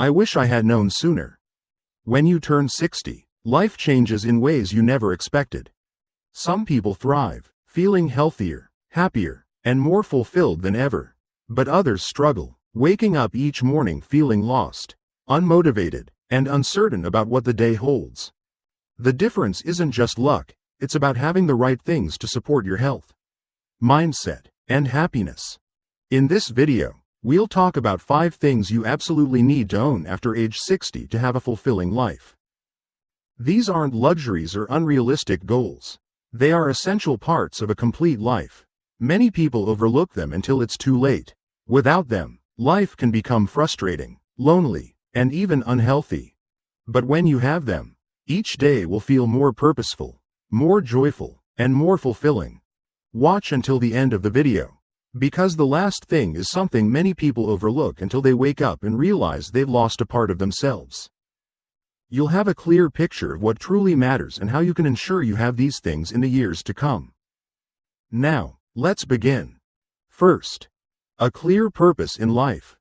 I wish I had known sooner. When you turn 60, life changes in ways you never expected. Some people thrive, feeling healthier, happier, and more fulfilled than ever. But others struggle, waking up each morning feeling lost, unmotivated, and uncertain about what the day holds. The difference isn't just luck, it's about having the right things to support your health, mindset, and happiness. In this video, we'll talk about 5 things you absolutely need to own after age 60 to have a fulfilling life. These aren't luxuries or unrealistic goals. They are essential parts of a complete life. Many people overlook them until it's too late. Without them, life can become frustrating, lonely, and even unhealthy. But when you have them, each day will feel more purposeful, more joyful, and more fulfilling. Watch until the end of the video, because the last thing is something many people overlook until they wake up and realize they've lost a part of themselves. You'll have a clear picture of what truly matters and how you can ensure you have these things in the years to come. Now, let's begin. First, a clear purpose in life.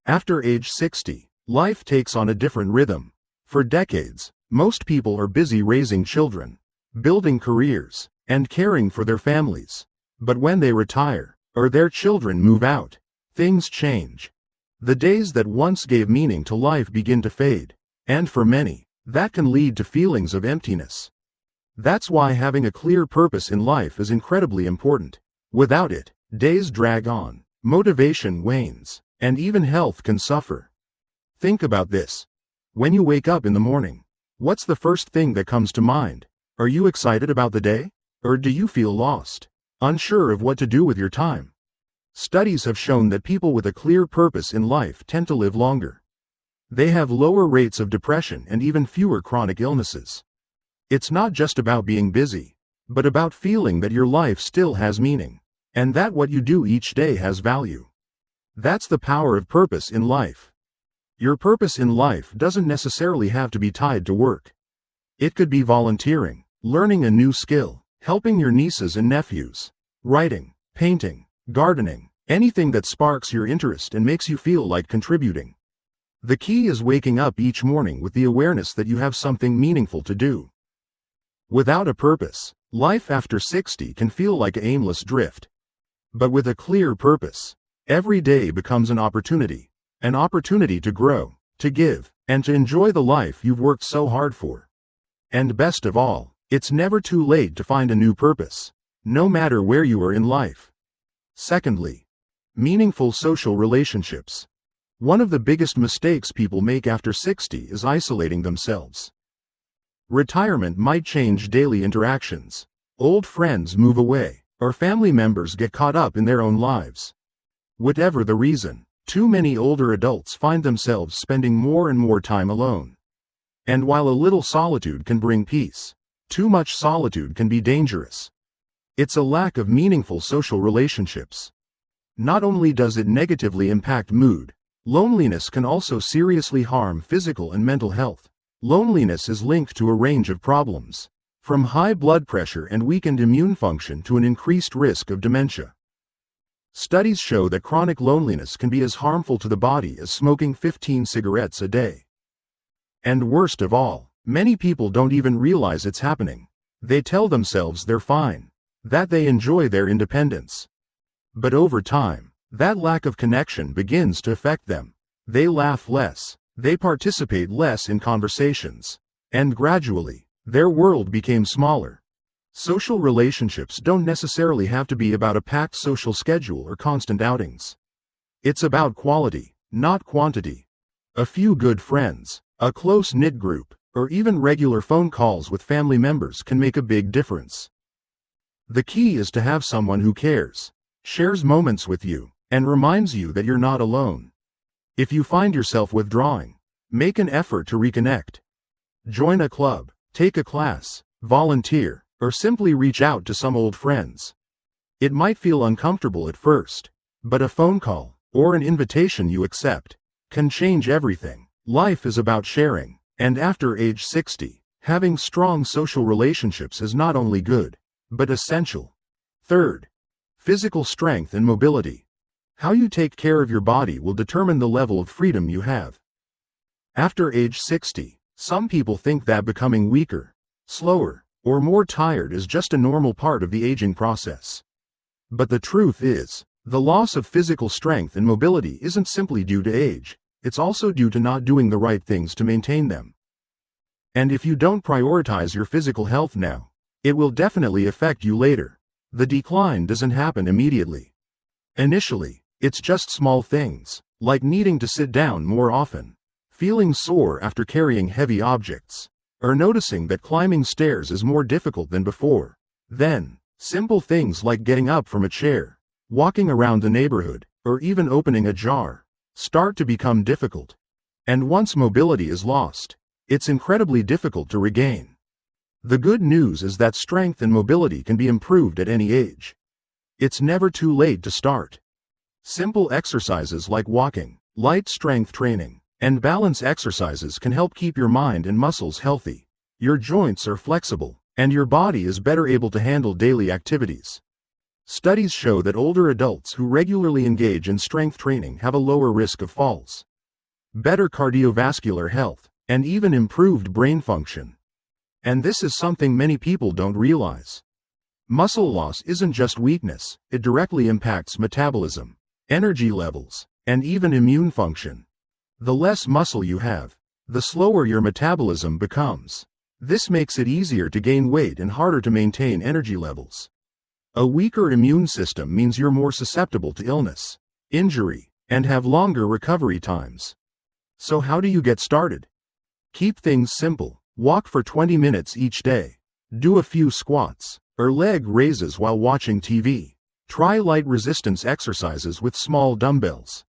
After age 60, life takes on a different rhythm. For decades, most people are busy raising children, building careers, and caring for their families. But when they retire, or their children move out, things change. The days that once gave meaning to life begin to fade. And for many, that can lead to feelings of emptiness. That's why having a clear purpose in life is incredibly important. Without it, days drag on, motivation wanes, and even health can suffer. Think about this. When you wake up in the morning, what's the first thing that comes to mind? Are you excited about the day? Or do you feel lost, unsure of what to do with your time? Studies have shown that people with a clear purpose in life tend to live longer. They have lower rates of depression and even fewer chronic illnesses. It's not just about being busy, but about feeling that your life still has meaning, and that what you do each day has value. That's the power of purpose in life. Your purpose in life doesn't necessarily have to be tied to work. It could be volunteering, learning a new skill, helping your nieces and nephews, writing, painting, gardening, anything that sparks your interest and makes you feel like contributing. The key is waking up each morning with the awareness that you have something meaningful to do. Without a purpose, life after 60 can feel like an aimless drift. But with a clear purpose, every day becomes an opportunity to grow, to give, and to enjoy the life you've worked so hard for. And best of all, it's never too late to find a new purpose, no matter where you are in life. Secondly, meaningful social relationships. One of the biggest mistakes people make after 60 is isolating themselves. Retirement might change daily interactions. Old friends move away, or family members get caught up in their own lives. Whatever the reason, too many older adults find themselves spending more and more time alone. And while a little solitude can bring peace, too much solitude can be dangerous. It's a lack of meaningful social relationships. Not only does it negatively impact mood, loneliness can also seriously harm physical and mental health. Loneliness is linked to a range of problems, from high blood pressure and weakened immune function to an increased risk of dementia. Studies show that chronic loneliness can be as harmful to the body as smoking 15 cigarettes a day. And worst of all, many people don't even realize it's happening. They tell themselves they're fine, that they enjoy their independence. But over time, that lack of connection begins to affect them. They laugh less, they participate less in conversations, and gradually, their world became smaller. Social relationships don't necessarily have to be about a packed social schedule or constant outings. It's about quality, not quantity. A few good friends, a close-knit group, or even regular phone calls with family members can make a big difference. The key is to have someone who cares, shares moments with you, and reminds you that you're not alone. If you find yourself withdrawing, make an effort to reconnect. Join a club, take a class, volunteer, or simply reach out to some old friends. It might feel uncomfortable at first, but a phone call, or an invitation you accept, can change everything. Life is about sharing, and after age 60, having strong social relationships is not only good, but essential. Third, physical strength and mobility. How you take care of your body will determine the level of freedom you have. After age 60, some people think that becoming weaker, slower, or more tired is just a normal part of the aging process. But the truth is, the loss of physical strength and mobility isn't simply due to age, it's also due to not doing the right things to maintain them. And if you don't prioritize your physical health now, it will definitely affect you later. The decline doesn't happen immediately. Initially, it's just small things, like needing to sit down more often, feeling sore after carrying heavy objects, or noticing that climbing stairs is more difficult than before. Then, simple things like getting up from a chair, walking around the neighborhood, or even opening a jar, start to become difficult. And once mobility is lost, it's incredibly difficult to regain. The good news is that strength and mobility can be improved at any age. It's never too late to start. Simple exercises like walking, light strength training, and balance exercises can help keep your mind and muscles healthy. Your joints are flexible, and your body is better able to handle daily activities. Studies show that older adults who regularly engage in strength training have a lower risk of falls, better cardiovascular health, and even improved brain function. And this is something many people don't realize. Muscle loss isn't just weakness, it directly impacts metabolism, energy levels, and even immune function. The less muscle you have, the slower your metabolism becomes. This makes it easier to gain weight and harder to maintain energy levels. A weaker immune system means you're more susceptible to illness, injury, and have longer recovery times. So how do you get started? Keep things simple. Walk for 20 minutes each day. Do a few squats, or leg raises while watching TV. Try light resistance exercises with small dumbbells.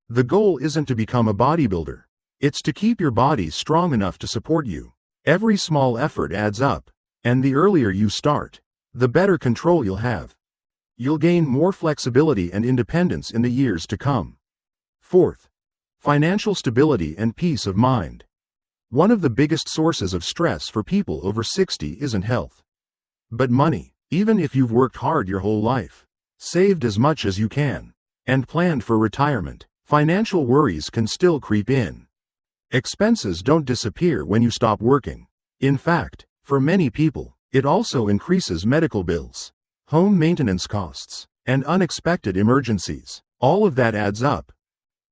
The goal isn't to become a bodybuilder. It's to keep your body strong enough to support you. Every small effort adds up, and the earlier you start, the better control you'll have. You'll gain more flexibility and independence in the years to come. Fourth, financial stability and peace of mind. One of the biggest sources of stress for people over 60 isn't health, but money. Even if you've worked hard your whole life, saved as much as you can, and planned for retirement, financial worries can still creep in. Expenses don't disappear when you stop working. In fact, for many people, it also increases medical bills, home maintenance costs, and unexpected emergencies. All of that adds up.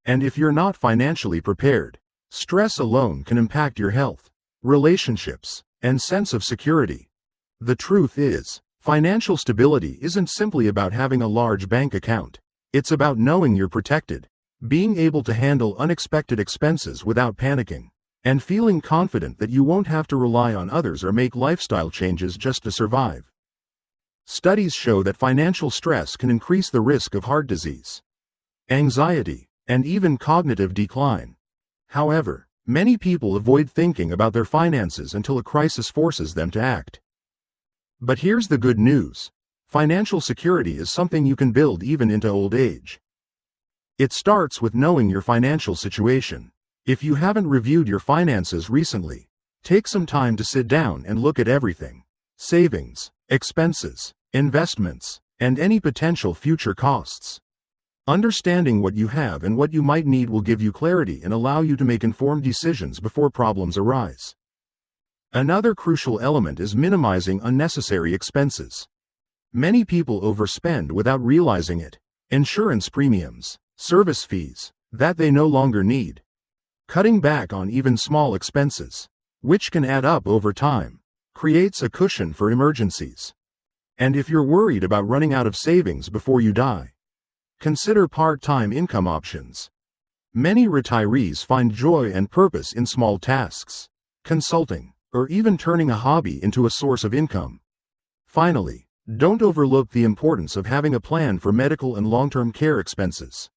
And if you're not financially prepared, stress alone can impact your health, relationships, and sense of security. The truth is, financial stability isn't simply about having a large bank account. It's about knowing you're protected, being able to handle unexpected expenses without panicking, and feeling confident that you won't have to rely on others or make lifestyle changes just to survive. Studies show that financial stress can increase the risk of heart disease, anxiety, and even cognitive decline. However, many people avoid thinking about their finances until a crisis forces them to act. But here's the good news. Financial security is something you can build even into old age. It starts with knowing your financial situation. If you haven't reviewed your finances recently, take some time to sit down and look at everything: savings, expenses, investments, and any potential future costs. Understanding what you have and what you might need will give you clarity and allow you to make informed decisions before problems arise. Another crucial element is minimizing unnecessary expenses. Many people overspend without realizing it. Insurance premiums, service fees that they no longer need. Cutting back on even small expenses, which can add up over time, creates a cushion for emergencies. And if you're worried about running out of savings before you die, consider part-time income options. Many retirees find joy and purpose in small tasks, consulting, or even turning a hobby into a source of income. Finally, don't overlook the importance of having a plan for medical and long-term care expenses.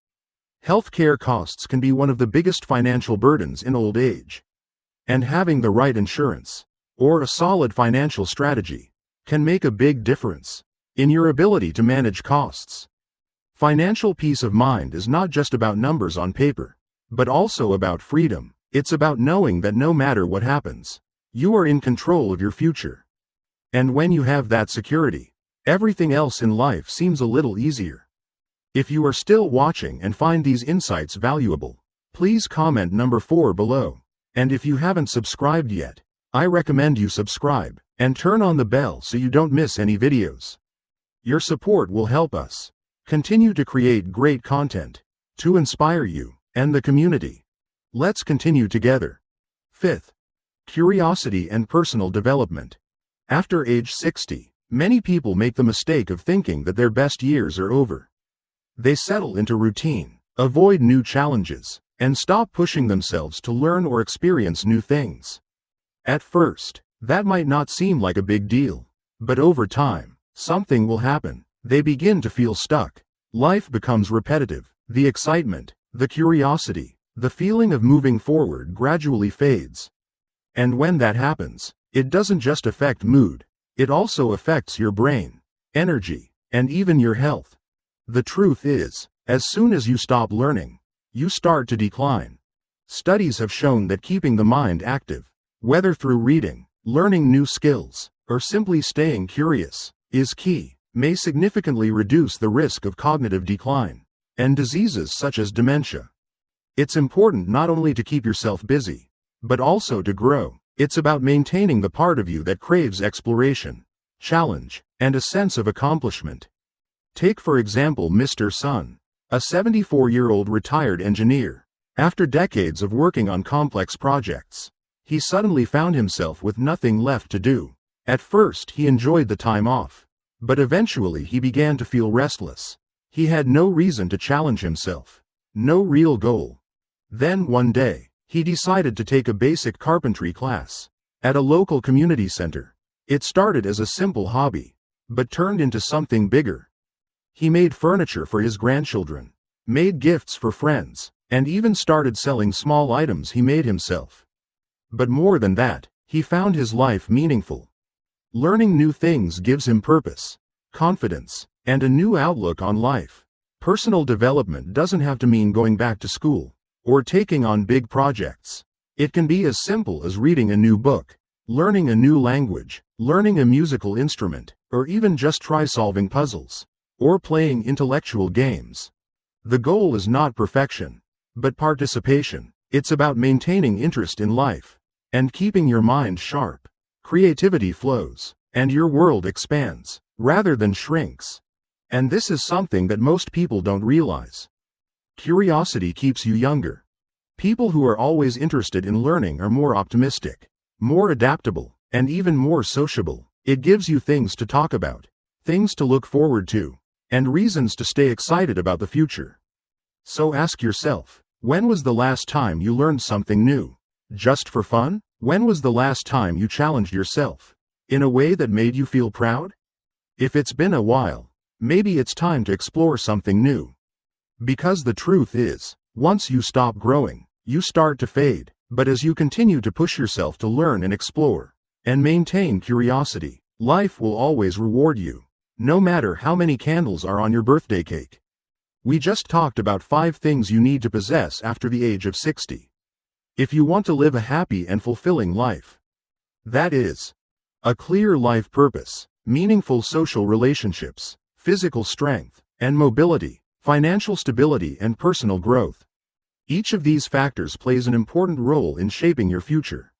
Healthcare costs can be one of the biggest financial burdens in old age. And having the right insurance, or a solid financial strategy, can make a big difference in your ability to manage costs. Financial peace of mind is not just about numbers on paper, but also about freedom. It's about knowing that no matter what happens, you are in control of your future. And when you have that security, everything else in life seems a little easier. If you are still watching and find these insights valuable, please comment number 4 below. And if you haven't subscribed yet, I recommend you subscribe and turn on the bell so you don't miss any videos. Your support will help us continue to create great content to inspire you and the community. Let's continue together. Fifth, curiosity and personal development. After age 60, many people make the mistake of thinking that their best years are over. They settle into routine, avoid new challenges, and stop pushing themselves to learn or experience new things. At first, that might not seem like a big deal, but over time, something will happen. They begin to feel stuck. Life becomes repetitive. The excitement, the curiosity, the feeling of moving forward gradually fades. And when that happens, it doesn't just affect mood, it also affects your brain, energy, and even your health. The truth is, as soon as you stop learning, you start to decline. Studies have shown that keeping the mind active, whether through reading, learning new skills, or simply staying curious, is key, may significantly reduce the risk of cognitive decline and diseases such as dementia. It's important not only to keep yourself busy, but also to grow. It's about maintaining the part of you that craves exploration, challenge, and a sense of accomplishment. Take for example Mr. Sun, a 74-year-old retired engineer. After decades of working on complex projects, he suddenly found himself with nothing left to do. At first he enjoyed the time off, but eventually he began to feel restless. He had no reason to challenge himself, no real goal. Then one day, he decided to take a basic carpentry class at a local community center. It started as a simple hobby, but turned into something bigger. He made furniture for his grandchildren, made gifts for friends, and even started selling small items he made himself. But more than that, he found his life meaningful. Learning new things gives him purpose, confidence, and a new outlook on life. Personal development doesn't have to mean going back to school or taking on big projects. It can be as simple as reading a new book, learning a new language, learning a musical instrument, or even just try solving puzzles or playing intellectual games. The goal is not perfection, but participation. It's about maintaining interest in life and keeping your mind sharp. Creativity flows, and your world expands, rather than shrinks. And this is something that most people don't realize. Curiosity keeps you younger. People who are always interested in learning are more optimistic, more adaptable, and even more sociable. It gives you things to talk about, things to look forward to, and reasons to stay excited about the future. So ask yourself, when was the last time you learned something new? Just for fun? When was the last time you challenged yourself in a way that made you feel proud? If it's been a while, maybe it's time to explore something new. Because the truth is, once you stop growing, you start to fade. But as you continue to push yourself to learn and explore, and maintain curiosity, life will always reward you, no matter how many candles are on your birthday cake. We just talked about 5 things you need to possess after the age of 60. If you want to live a happy and fulfilling life. That is, a clear life purpose, meaningful social relationships, physical strength and mobility, financial stability and personal growth. Each of these factors plays an important role in shaping your future.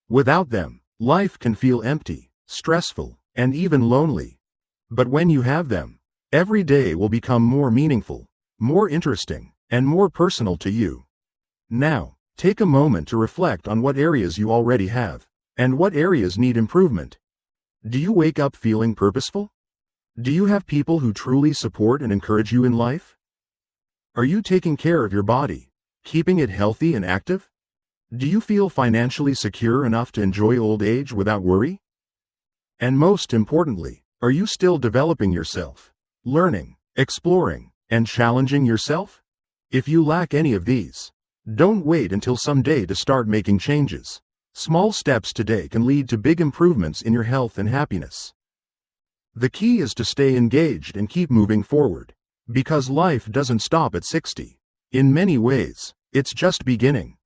Without them, life can feel empty, stressful, and even lonely. But when you have them, every day will become more meaningful, more interesting, and more personal to you. Now, take a moment to reflect on what areas you already have, and what areas need improvement. Do you wake up feeling purposeful? Do you have people who truly support and encourage you in life? Are you taking care of your body, keeping it healthy and active? Do you feel financially secure enough to enjoy old age without worry? And most importantly, are you still developing yourself, learning, exploring, and challenging yourself? If you lack any of these, don't wait until someday to start making changes. Small steps today can lead to big improvements in your health and happiness. The key is to stay engaged and keep moving forward, because life doesn't stop at 60. In many ways, it's just beginning.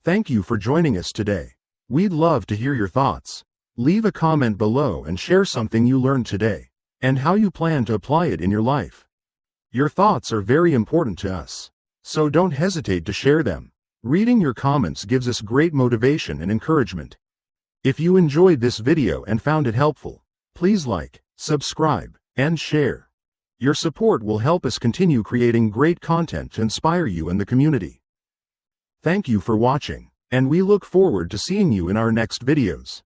Thank you for joining us today. We'd love to hear your thoughts. Leave a comment below and share something you learned today, and how you plan to apply it in your life. Your thoughts are very important to us, so don't hesitate to share them. Reading your comments gives us great motivation and encouragement. If you enjoyed this video and found it helpful, please like, subscribe, and share. Your support will help us continue creating great content to inspire you and the community. Thank you for watching, and we look forward to seeing you in our next videos.